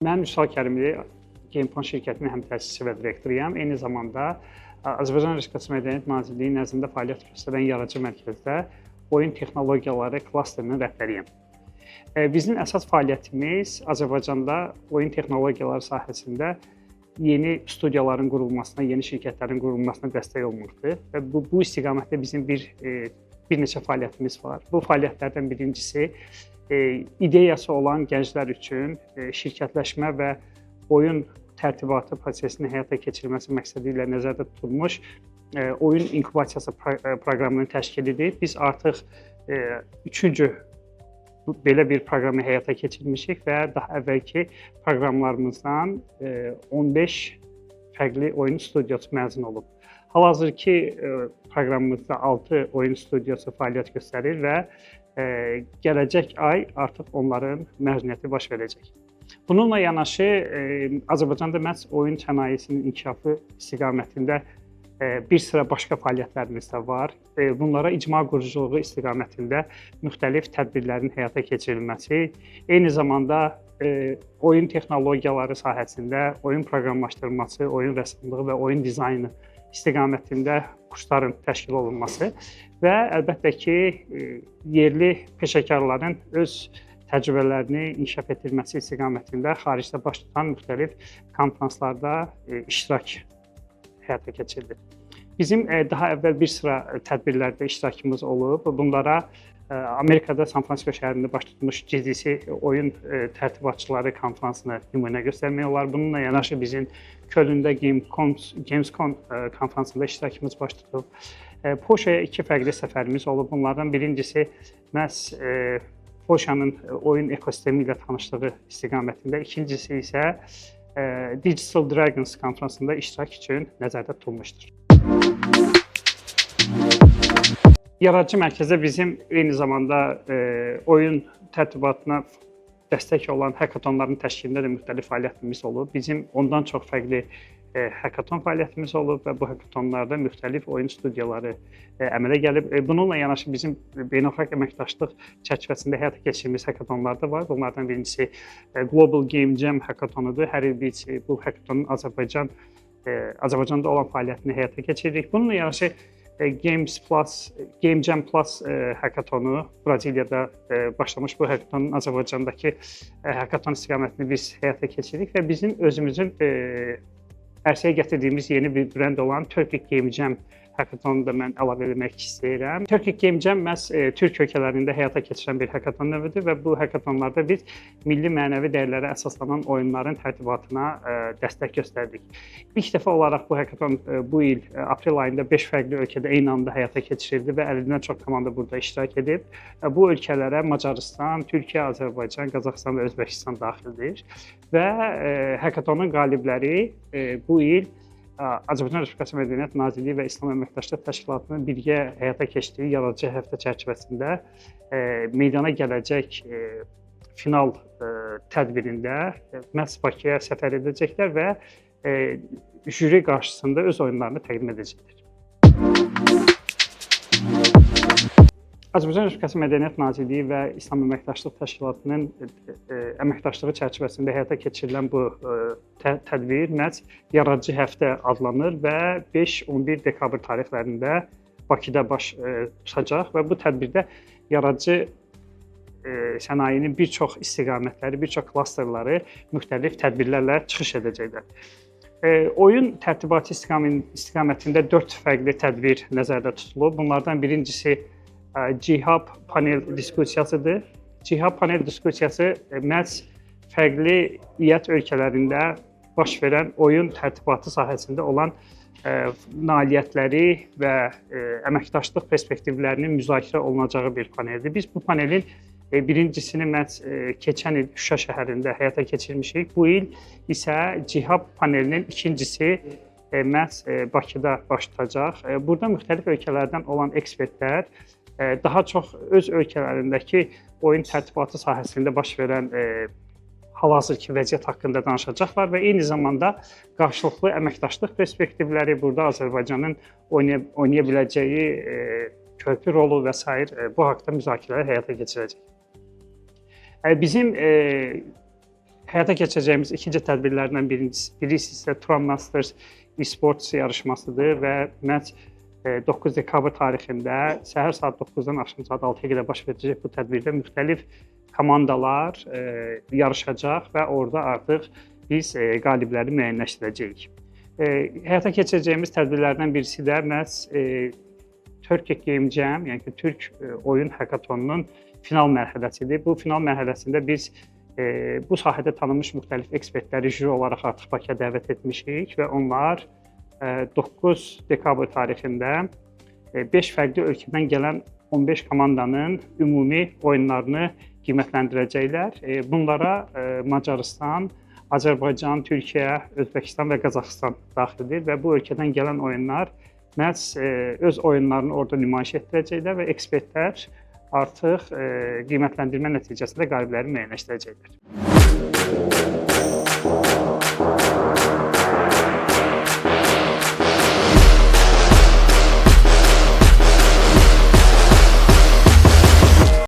Mən Vüsal Kərimli, Gamefon şirkətinin həm təsisçisi və direktoruyam. Eyni zamanda Azərbaycan Respublikası Mədəniyyət Nazirliyi nəzdində fəaliyyət göstərən yaradıcı mərkəzdə oyun texnologiyaları klasterinin rəhbəriyəm. Bizim əsas fəaliyyətimiz Azərbaycanda oyun texnologiyaları sahəsində yeni studiyaların qurulmasına, yeni şirkətlərin qurulmasına dəstək olmaqdır və bu istiqamətdə bizim bir neçə fəaliyyətimiz var. Bu fəaliyyətlərdən birincisi ideyası olan gənclər üçün şirkətləşmə və oyun tərtibatı prosesinin həyata keçirilməsi məqsədi ilə nəzərdə tutulmuş oyun inkubasiyası proqramının təşkilidir. Biz artıq üçüncü belə bir proqramı həyata keçirmişik və daha əvvəlki proqramlarımızdan 15 fərqli oyun studiyası məzun olub. Hal-hazırki proqramımızda 6 oyun studiyası fəaliyyət göstərir və gələcək ay artıq onların məzuniyyəti baş verəcək. Bununla yanaşı Azərbaycanda məhz oyun sənayesinin inkişafı istiqamətində bir sıra başqa fəaliyyətlərimiz də var. Bunlara icma quruculuğu istiqamətində müxtəlif tədbirlərin həyata keçirilməsi, eyni zamanda oyun texnologiyaları sahəsində oyun proqramlaşdırılması, oyun rəssamlığı və oyun dizaynı istiqamətində kursların təşkil olunması və əlbəttə ki, yerli peşəkarların öz təcrübələrini inkişaf etdirməsi istiqamətində xaricdə baş tutan müxtəlif konfranslarda iştirak həyata keçirilir. Bizim daha əvvəl bir sıra tədbirlərdə iştirakımız olub. Bunlara Amerikada San Francisco şəhərində baş tutmuş GDC oyun tərtibatçıları konfransını nümunə göstərmək olar. Bununla yanaşı bizim Kölndə Gamescom konfransında iştirakımız baş tutub. Polşaya 2 fərqli səfərimiz olub. Bunlardan birincisi məhz Polşanın oyun ekosistemi ilə tanışlığı istiqamətində, ikincisi isə Digital Dragons konfransında iştirak üçün nəzərdə tutulmuşdur. Yaradıcı mərkəzdə bizim eyni zamanda oyun tərtibatına dəstək olan hackathonların təşkilində də müxtəlif fəaliyyətimiz olub. Bizim ondan çox fərqli hackathon fəaliyyətimiz olub və bu hackathonlarda müxtəlif oyun studiyaları əmələ gəlib. Bununla yanaşı bizim beynəlxalq əməkdaşlıq çərçivəsində həyata keçirdiyimiz hackathonlar da var. Bunlardan birincisi Global Game Jam hackathonudur. Hər il biz bu hackathonun Azərbaycanda olan fəaliyyətini həyata keçiririk. Bununla yanaşı Game Jam Plus hackathonu Braziliyada başlamış bu hackathonun Azərbaycandakı hackathon istiqamətini biz həyata keçiririk və bizim özümüzün ərsəyə gətirdiyimiz yeni bir brend olan Turkic Game Jam hackathonu da mən əlavə etmək istəyirəm. Turkic Game Jam məhz Türk ölkələrində həyata keçirilən bir hackathon növüdür və bu hackathonlarda biz milli mənəvi dəyərlərə əsaslanan oyunların tərtibatına dəstək göstərdik. İlk dəfə olaraq bu hackathon bu il aprel ayında 5 fərqli ölkədə eyni anda həyata keçirildi və 50-dən çox komanda burada iştirak edib. Bu ölkələrə Macarıstan, Türkiyə, Azərbaycan, Qazaxıstan və Özbəkistan daxildir və hackathonun qalibləri bu il Azərbaycan Respublikası Mədəniyyət Nazirliyi və İslam Əməkdaşlıq Təşkilatının birgə həyata keçdiyi yaradıcı həftə çərçivəsində meydana gələcək final tədbirində məhz Bakıya səfər edəcəklər və jüri qarşısında öz oyunlarını təqdim edəcəklər. Azərbaycan Respublikası Mədəniyyət Nazirliyi və İslam Əməkdaşlıq Təşkilatının əməkdaşlığı çərçivəsində həyata keçirilən bu tədbir məhz Yaradıcı Həftə adlanır və 5-11 dekabr tarixlərində Bakıda baş tutacaq və bu tədbirdə yaradıcı sənayenin bir çox istiqamətləri, bir çox klasterləri müxtəlif tədbirlərlə çıxış edəcəklər. Oyun tərtibatı istiqamətində 4 fərqli tədbir nəzərdə tutulub. Bunlardan birincisi G-Hub panel diskusiyasıdır. G-Hub panel diskusiyası məhz fərqli ET ölkələrində baş verən oyun tərtibatı sahəsində olan nailiyyətləri və əməkdaşlıq perspektivlərinin müzakirə olunacağı bir paneldir. Biz bu panelin birincisini məhz keçən il Şuşa şəhərində həyata keçirmişik. Bu il isə G-Hub panelinin ikincisi məhz Bakıda baş tutacaq. Burada müxtəlif ölkələrdən olan ekspertlər daha çox öz ölkələrindəki oyun tərtibatı sahəsində baş verən hal-hazırki vəziyyət haqqında danışacaqlar və eyni zamanda qarşılıqlı əməkdaşlıq perspektivləri, burada Azərbaycanın oynaya biləcəyi körpü rolu və s. bu haqqda müzakirələr həyata keçirəcək. Bizim Həyata keçirəcəyimiz ikinci tədbirlərdən birisi isə Turan Masters e-sports yarışmasıdır və məhz 9 dekabr tarixində səhər saat 9-dan axşam saat 6-ya qədər baş verəcək bu tədbirdə müxtəlif komandalar yarışacaq və orada artıq biz qalibləri müəyyənləşdirəcəyik. Həyata keçirəcəyimiz tədbirlərdən birisi də məhz Turkic Game Jam, yəni ki, Türk oyun hakatonunun final mərhələsidir. Bu final mərhələsində biz bu sahədə tanınmış müxtəlif ekspertləri jüri olaraq artıq Bakıya dəvət etmişik və onlar 9 dekabr tarixində 5 fərqli ölkədən gələn 15 komandanın ümumi oyunlarını qiymətləndirəcəklər. Bunlara Macarıstan, Azərbaycan, Türkiyə, Özbəkistan və Qazaxıstan daxildir və bu ölkədən gələn oyunlar məhz öz oyunlarını orada nümayiş etdirəcəklər və ekspertlər artıq qiymətləndirmə nəticəsində qalibləri müəyyənləşdirəcəklər.